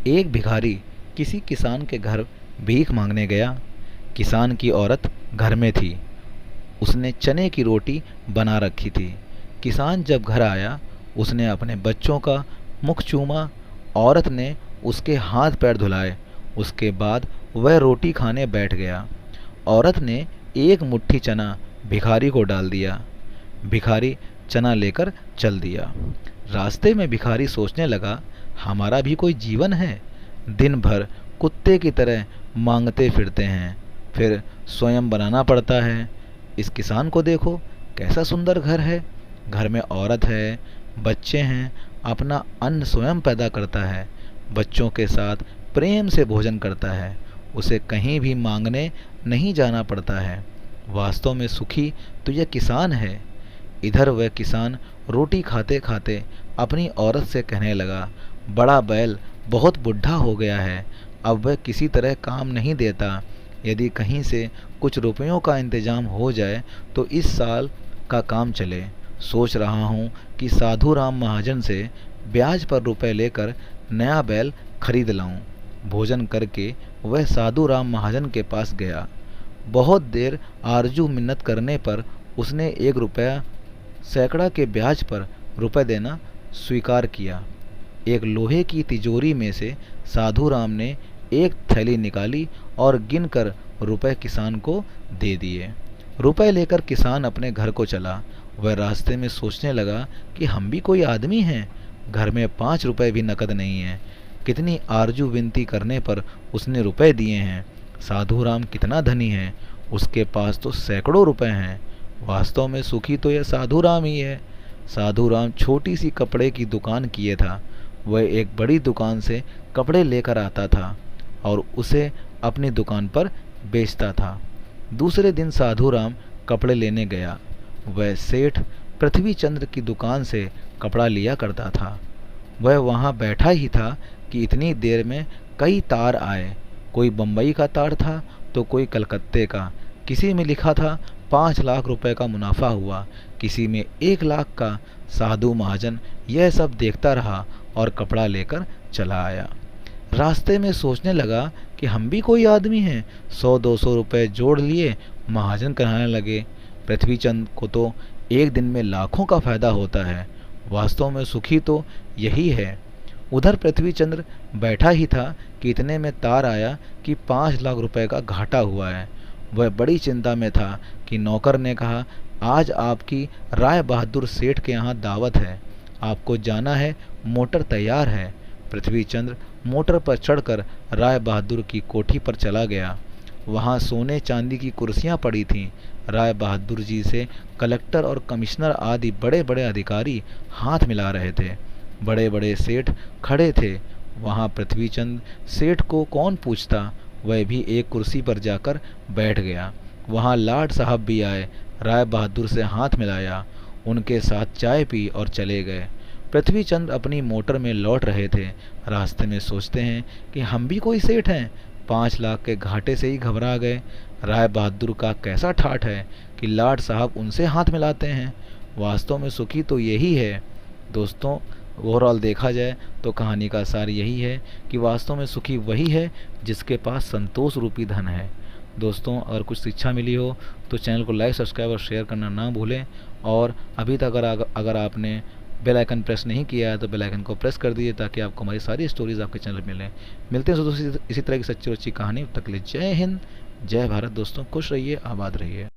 एक भिखारी किसी किसान के घर भीख मांगने गया। किसान की औरत घर में थी। उसने चने की रोटी बना रखी थी। किसान जब घर आया, उसने अपने बच्चों का मुख चूमा। औरत ने उसके हाथ पैर धुलाए। उसके बाद वह रोटी खाने बैठ गया। औरत ने एक मुट्ठी चना भिखारी को डाल दिया। भिखारी चना लेकर चल दिया। रास्ते में भिखारी सोचने लगा, हमारा भी कोई जीवन है। दिन भर कुत्ते की तरह मांगते फिरते हैं, फिर स्वयं बनाना पड़ता है। इस किसान को देखो, कैसा सुंदर घर है। घर में औरत है, बच्चे हैं, अपना अन्न स्वयं पैदा करता है, बच्चों के साथ प्रेम से भोजन करता है, उसे कहीं भी मांगने नहीं जाना पड़ता है। वास्तव में सुखी तो यह किसान है। इधर वह किसान रोटी खाते खाते अपनी औरत से कहने लगा, बड़ा बैल बहुत बुढ़ा हो गया है, अब वह किसी तरह काम नहीं देता। यदि कहीं से कुछ रुपयों का इंतजाम हो जाए तो इस साल का काम चले। सोच रहा हूँ कि साधु राम महाजन से ब्याज पर रुपए लेकर नया बैल खरीद लाऊं। भोजन करके वह साधु राम महाजन के पास गया। बहुत देर आरजू मिन्नत करने पर उसने 1 रुपया सैकड़ा के ब्याज पर रुपए देना स्वीकार किया। एक लोहे की तिजोरी में से साधु राम ने एक थैली निकाली और गिनकर रुपए किसान को दे दिए। रुपए लेकर किसान अपने घर को चला। वह रास्ते में सोचने लगा कि हम भी कोई आदमी हैं, घर में 5 रुपए भी नकद नहीं है। कितनी आरजू विनती करने पर उसने रुपए दिए हैं। साधु राम कितना धनी है, उसके पास तो सैकड़ों रुपए हैं। वास्तव में सुखी तो यह साधु राम ही है। साधु राम छोटी सी कपड़े की दुकान किए था। वह एक बड़ी दुकान से कपड़े लेकर आता था और उसे अपनी दुकान पर बेचता था। दूसरे दिन साधु राम कपड़े लेने गया। वह सेठ पृथ्वी चंद्र की दुकान से कपड़ा लिया करता था। वह वहाँ बैठा ही था कि इतनी देर में कई तार आए। कोई बम्बई का तार था तो कोई कलकत्ते का। किसी में लिखा था 5 लाख रुपए का मुनाफा हुआ, किसी में 1 लाख का। साधु महाजन यह सब देखता रहा और कपड़ा लेकर चला आया। रास्ते में सोचने लगा कि हम भी कोई आदमी हैं। 100-200 रुपए जोड़ लिए, महाजन कहने लगे। पृथ्वीचंद को तो एक दिन में लाखों का फायदा होता है। वास्तव में सुखी तो यही है। उधर पृथ्वीचंद्र बैठा ही था कि इतने में तार आया कि 5 लाख रुपए का घाटा हुआ है। वह बड़ी चिंता में था कि नौकर ने कहा, आज आपकी राय बहादुर सेठ के यहाँ दावत है, आपको जाना है, मोटर तैयार है। पृथ्वीचंद्र मोटर पर चढ़कर राय बहादुर की कोठी पर चला गया। वहाँ सोने चांदी की कुर्सियाँ पड़ी थीं। राय बहादुर जी से कलेक्टर और कमिश्नर आदि बड़े बड़े अधिकारी हाथ मिला रहे थे। बड़े बड़े सेठ खड़े थे। वहाँ पृथ्वीचंद सेठ को कौन पूछता, वह भी एक कुर्सी पर जाकर बैठ गया। वहाँ लाड साहब भी आए, राय बहादुर से हाथ मिलाया, उनके साथ चाय पी और चले गए। पृथ्वीचंद अपनी मोटर में लौट रहे थे। रास्ते में सोचते हैं कि हम भी कोई सेठ हैं। 5 लाख के घाटे से ही घबरा गए। राय बहादुर का कैसा ठाठ है कि लाड साहब उनसे हाथ मिलाते हैं। वास्तव में सुखी तो यही है। दोस्तों, ओवरऑल देखा जाए तो कहानी का सार यही है कि वास्तव में सुखी वही है जिसके पास संतोष रूपी धन है। दोस्तों, अगर कुछ शिक्षा मिली हो तो चैनल को लाइक, सब्सक्राइब और शेयर करना ना भूलें। और अभी तक अगर आपने बेल आइकन प्रेस नहीं किया है तो बेल आइकन को प्रेस कर दीजिए ताकि आपको हमारी सारी स्टोरीज आपके चैनल मिलें। मिलते हैं दोस्तों इसी तरह की सच्ची और अच्छी कहानी। तक के लिए जय हिंद, जय भारत। दोस्तों, खुश रहिए, आबाद रहिए।